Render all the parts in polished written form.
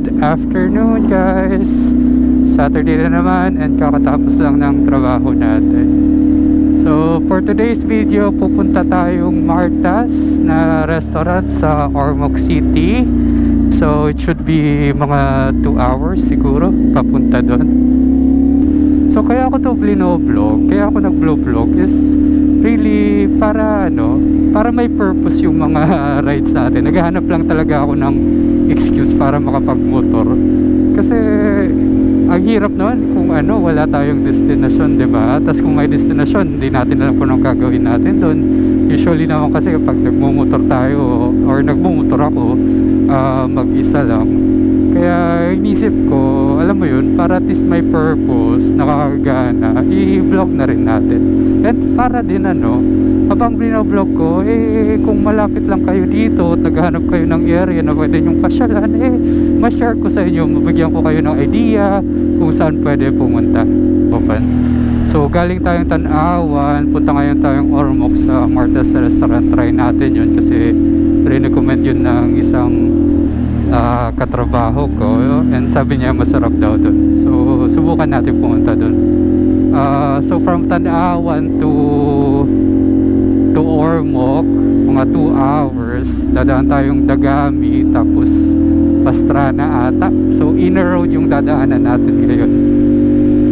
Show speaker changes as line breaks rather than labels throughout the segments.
Good afternoon guys! Saturday na naman and kakatapos lang ng trabaho natin. So for today's video, pupunta tayong Martas na restaurant sa Ormoc City. So it should be mga 2 hours siguro papunta doon. So kaya ako to vlog, kaya ako nag-vlog is really para para may purpose yung mga rides natin. Naghahanap lang talaga ako ng excuse para makapag-motor. Kasi ang hirap naman kung wala tayong destination, 'di ba? Tapos kung may destination, hindi natin alam kung anong gagawin natin doon. Usually naman kasi kapag nagmumotor tayo or nagmumotor ako, mag-isa lang. Kaya inisip ko, alam mo yun, para at least may purpose, nakakagana, i-vlog na rin natin. And para din habang binablog ko, kung malapit lang kayo dito at naghahanap kayo ng area na pwede nyong pasyalan, ma-share ko sa inyo, mabigyan ko kayo ng idea kung saan pwede pumunta. Open. So galing tayong Tanawan, punta ngayon tayong Ormoc sa Martas Restaurant. Try natin yun kasi recommend yun ng isang katrabaho ko and sabi niya masarap daw doon. So subukan natin pumunta doon. So from Tanawan to Ormoc, mga 2 hours. Dadaan tayong Dagami tapos Pastrana ata. So inner road yung dadaanan natin ngayon.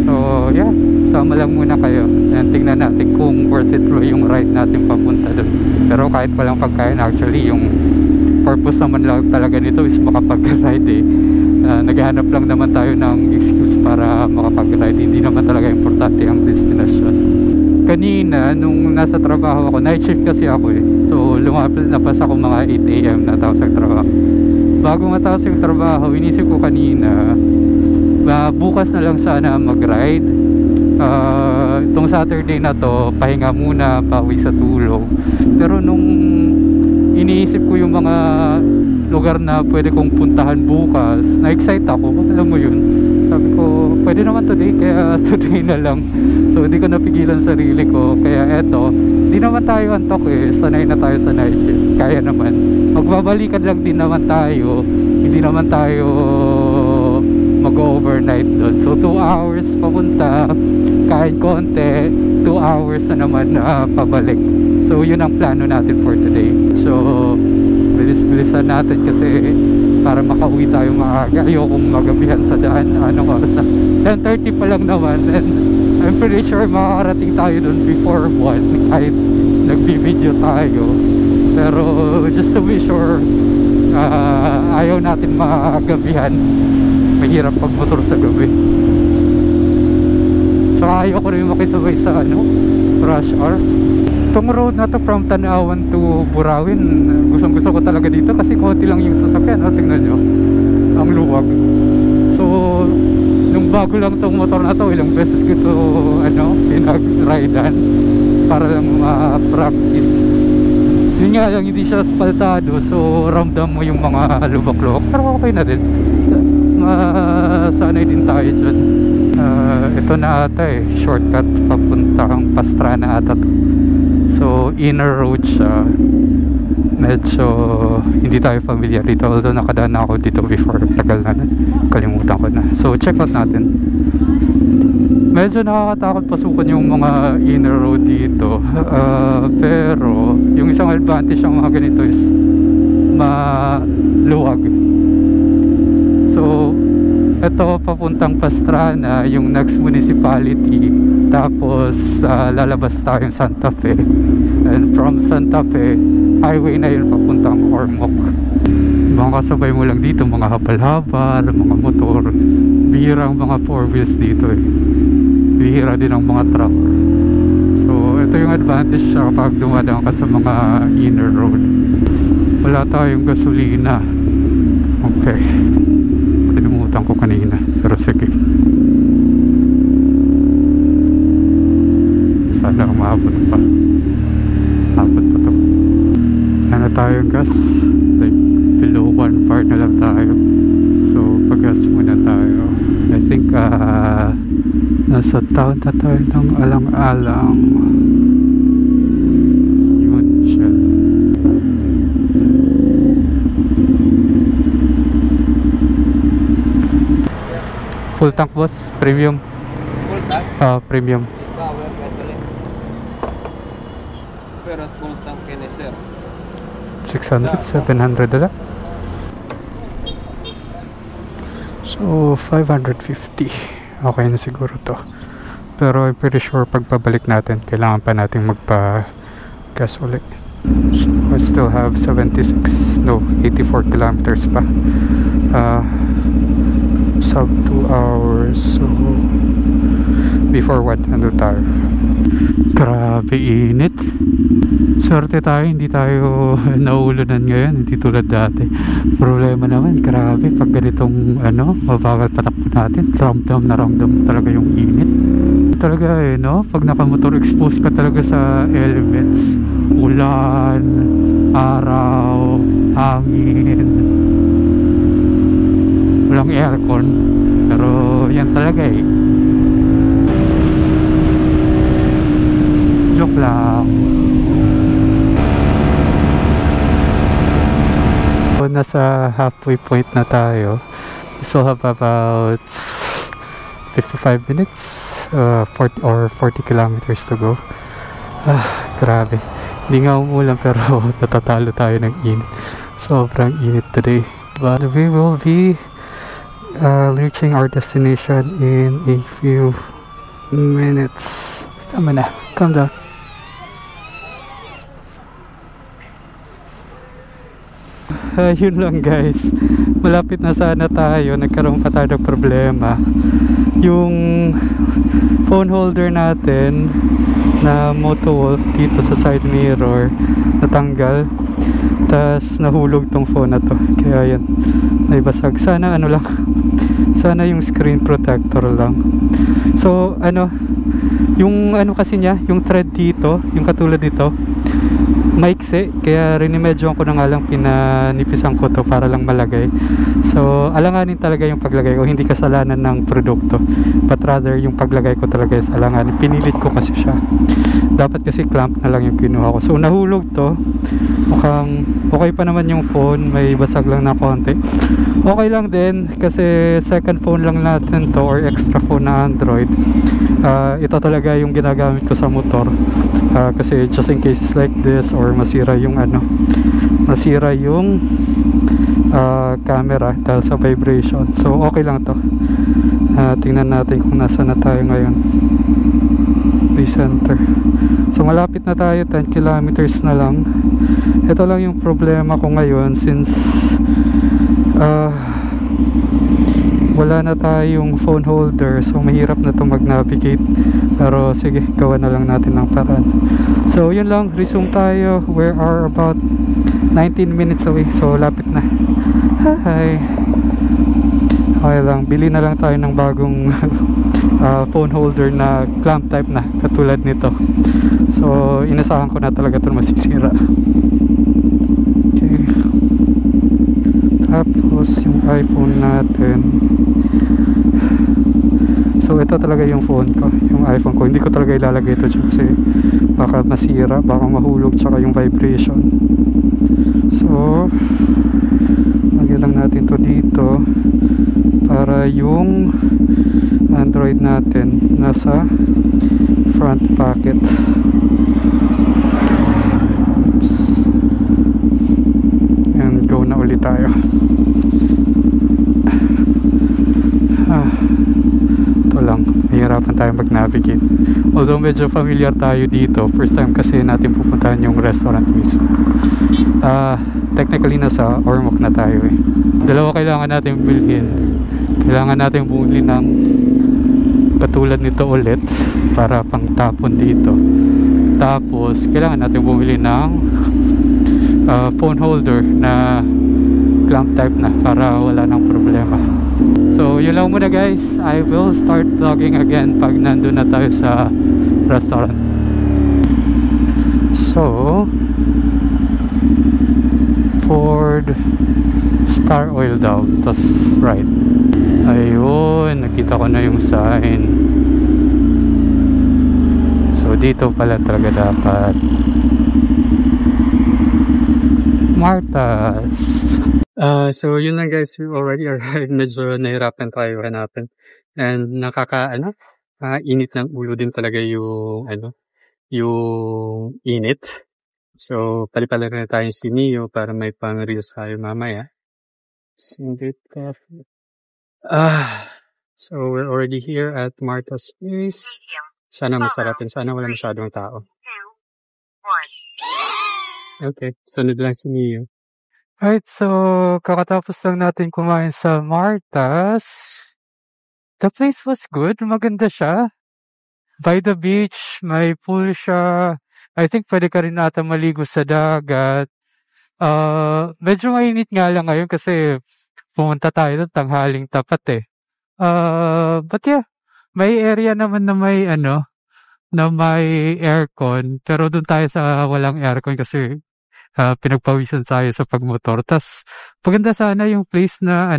So yeah, sama lang muna kayo and tingnan natin kung worth it yung ride natin papunta doon. Pero kahit walang pagkain, actually yung purpose naman lang talaga nito is makapag-ride naghahanap lang naman tayo ng excuse para makapag-ride. Hindi naman talaga importante ang destination. Kanina nung nasa trabaho ako, night shift kasi ako so lumabas ako mga 8 AM natapos ang trabaho. Bago matapos yung trabaho, inisip ko kanina bukas na lang sana mag-ride. Itong Saturday na to, pahinga muna, pauwi sa tulog. Pero nung iniisip ko yung mga lugar na pwede kong puntahan bukas, na-excite ako, alam mo yun. Sabi ko, pwede naman today, kaya today na lang. So hindi ko napigilan sarili ko, kaya eto, hindi naman tayo antok sanay na tayo sa night shift, kaya naman. Magbabalikan lang din naman tayo, hindi naman tayo mag-overnight doon. So 2 hours papunta, kain konti, 2 hours na naman pabalik. So yun ang plano natin for today. So bilis-bilisan natin kasi para makauwi tayo maaga. Ayokong magabihan sa daan. Anong oras na? 10:30 pa lang naman, and I'm pretty sure makakarating tayo dun before 1 kahit nagbibideo tayo. Pero just to be sure, ayaw natin magabihan. Mahirap pag motor sa gabi. So ayaw ko rin makisabay sa rush hour. Itong road na to from Tanawan to Burawin, gustong-gusto ko talaga dito kasi konti lang yung sasakyan. Tingnan nyo, ang luwag. So nung bago lang tong motor na to, ilang beses ko ito pinag-ridean para lang ma-practice. Yun nga lang, hindi siya aspaltado, so ramdam mo yung mga lubak-lubak. Pero okay na din, masanay din tayo dyan. Ito na ata shortcut papuntang Pastrana ata to. So inner road siya. Medyo hindi tayo familiar dito, although nakadaan na ako dito before. Tagal na, kalimutan ko na. So check out natin. Medyo nakakatakot pasukan yung mga inner road dito, pero yung isang advantage ng mga ganito is maluwag. So ito papuntang Pastrana, yung next municipality. Tapos lalabas tayong Santa Fe, and from Santa Fe highway na yun papuntang Ormoc. Mga kasabay mo lang dito, mga habal-habal, mga motor. Bihira ang mga 4 wheels dito bihira din ang mga truck. So ito yung advantage siya kapag dumadaan ka sa mga inner road. Wala tayong gasolina. Okay, kalimutan ko kanina, pero sige, sana umabot pa. Abot pa to. Ano tayong gas? Like below 1 bar na lang tayo. So pag-gas muna tayo. I think nasa town na tayo ng alang-alang. Yun siya. Full tank boss, premium.
Full tank?
Premium.
Power gasoline. Pero full tank yun eh, sir.
600, 700 na lang. So, 550. Okay na siguro to. Pero I'm pretty sure pag pabalik natin, kailangan pa natin magpa-gas ulit. So, I still have 84 kilometers pa. Sub 2 hours. So, before what? Ano tayo? Grabe init. Swerte tayo, hindi tayo naulunan ngayon, hindi tulad dati. Problema naman, grabe, pag ganitong mabagal patakbo natin, ramdam talaga yung init. Talaga no? Pag nakamotor, expose ka talaga sa elements. Ulan, araw, hangin. Walang aircon, pero yan talaga Joke lang. Nasa halfway point na tayo. We still have about 55 minutes, 40 kilometers to go. Grabe. Hindi nga umulan pero natatalo tayo ng init. Sobrang init today. But we will be reaching our destination in a few minutes. Tama na. Calm down. Yun lang guys, malapit na sana tayo. Nagkaroon pa tayo ng problema. Yung phone holder natin na Motowolf dito sa side mirror natanggal, tas nahulog tong phone na to, kaya yan, naibasag. Sana sana yung screen protector lang. So yung kasi niya, yung thread dito, yung katulad dito, maiksi, kaya rinimedyoan ko na nga lang, pinanipisan ko to para lang malagay. So alanganin talaga yung paglagay ko, hindi kasalanan ng produkto, but rather yung paglagay ko talaga is alanganin. Pinilit ko kasi siya, dapat kasi clamp na lang yung kinuha ko. So nahulog to, mukhang okay pa naman yung phone, may basag lang na konti. Okay lang din kasi second phone lang natin to, or extra phone na Android. Ito talaga yung ginagamit ko sa motor, kasi just in cases like this, or masira yung camera dahil sa vibration. So okay lang to. Tingnan natin kung nasa na tayo ngayon. Recenter. So malapit na tayo, 10 kilometers na lang. Ito lang yung problema ko ngayon, since wala na tayong phone holder, so mahirap na to mag-navigate. Pero sige, gawa na lang natin ng paraan. So yun lang, resume tayo. We are about 19 minutes away, so lapit na. Hi. Okay lang, bili na lang tayo ng bagong phone holder na clamp type na, katulad nito. So inasahan ko na talaga ito masisira. Okay. Tapos yung iPhone natin. So ito talaga yung phone ko, yung iPhone ko. Hindi ko talaga ilalagay ito dyan kasi baka masira, baka mahulog, tsaka yung vibration. So lagyan lang natin to dito para yung Android natin nasa front pocket. Oops. And go na ulit tayo. Lang, nahihirapan tayo mag-navigate. Although medyo familiar tayo dito, first time kasi natin pupuntahan yung restaurant mismo. Technically nasa Ormoc na tayo Dalawa kailangan natin bilhin. Kailangan natin bumili ng katulad nito ulit para pang tapon dito. Tapos kailangan natin bumili ng phone holder na clamp type na para wala nang problema. So yun lang muna guys, I will start vlogging again pag nandun na tayo sa restaurant. So Ford Star Oil daw, tas right. Ayun, nakita ko na yung sign. So dito pala talaga dapat. Martha's. So yun lang guys, we already arrived. Medyo nahirapan tayo hanapin. And init ng ulo din talaga yung init. So, pali-pala na tayo si Neo para may pang-reels tayo mamaya. Singlet coffee. So we're already here at Martha's Place. Sana masarap and sana wala masyadong tao. Okay, sunod lang si Neo. Alright, so kakatapos lang natin kumain sa Martha's. The place was good, maganda siya. By the beach, may pool siya. I think pwede ka rin ata maligo sa dagat. Medyo mainit nga lang ngayon kasi pumunta tayo doon tanghaling tapat eh. But yeah, may area naman na may aircon. Pero doon tayo sa walang aircon kasi pinagpawisan tayo sa pagmotor. Tas maganda sana yung place na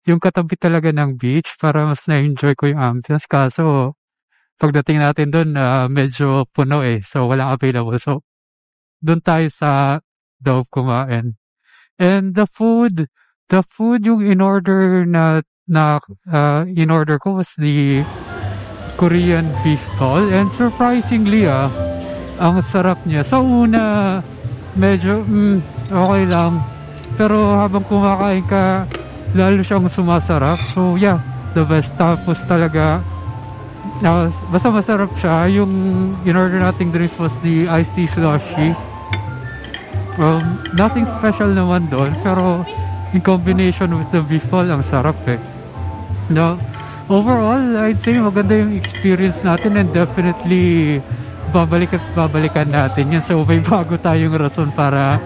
yung katabi talaga ng beach para mas na-enjoy ko yung ambience. Kaso pagdating natin doon medyo puno eh. So walang available. So doon tayo sa Dove kumain. And the food yung in-order in-order ko was the Korean beef ball. And surprisingly ang sarap niya. Sa una medyo okay lang. Pero habang kumakain ka lalo siyang sumasarap. So yeah, the best. Tapos talaga basta masarap siya. Yung in-order nating drinks was the iced tea slushy. Nothing special naman doon, pero in combination with the beef ball, ang sarap eh. No, overall, I'd say maganda yung experience natin and definitely babalikan natin yan. So may bago tayong rason para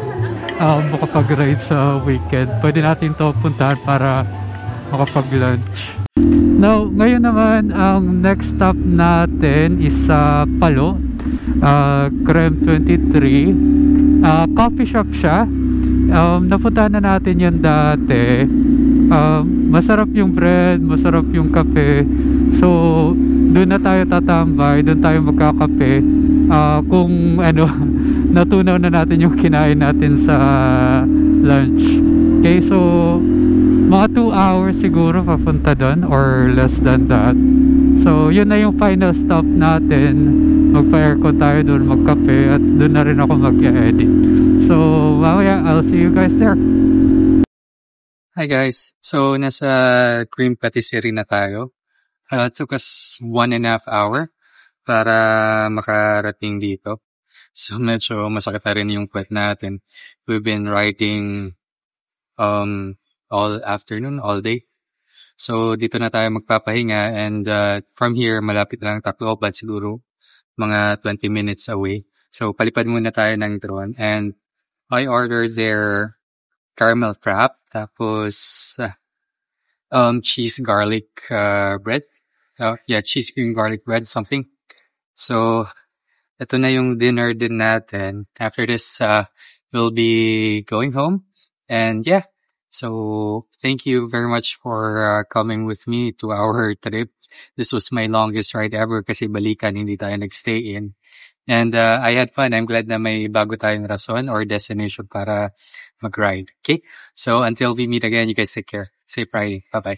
makapag-ride sa weekend. Pwede natin to puntahan para makapag-lunch. Now, ngayon naman, ang next stop natin is sa Palo, Creme 23. Coffee shop siya. Napuntahan na natin yan dati. Masarap yung bread, masarap yung kape. So, doon na tayo tatambay, doon tayo magkakape. Kung natunaw na natin yung kinain natin sa lunch. Okay, so mga 2 hours siguro papunta doon or less than that. So, yun na yung final stop natin. Magpa-aircon tayo doon, magkape, at doon na rin ako mag-edit. So, mamaya, I'll see you guys there. Hi guys. So, nasa Cream Patisserie na tayo. It took us 1.5 hours para makarating dito. So, medyo masakit na rin yung puwet natin. We've been riding all afternoon, all day. So, dito na tayo magpapahinga and from here, malapit lang Tacloban, siguro mga 20 minutes away. So, palipad muna tayo ng drone and I ordered their caramel frap, tapos cheese garlic bread. Cheese cream garlic bread, something. So, ito na yung dinner din natin. After this, we'll be going home. And yeah, so thank you very much for coming with me to our trip. This was my longest ride ever kasi balikan, hindi tayo nagstay in. And I had fun. I'm glad na may bago tayong rason or destination para mag-ride. Okay? So until we meet again, you guys take care. Safe riding. Bye-bye.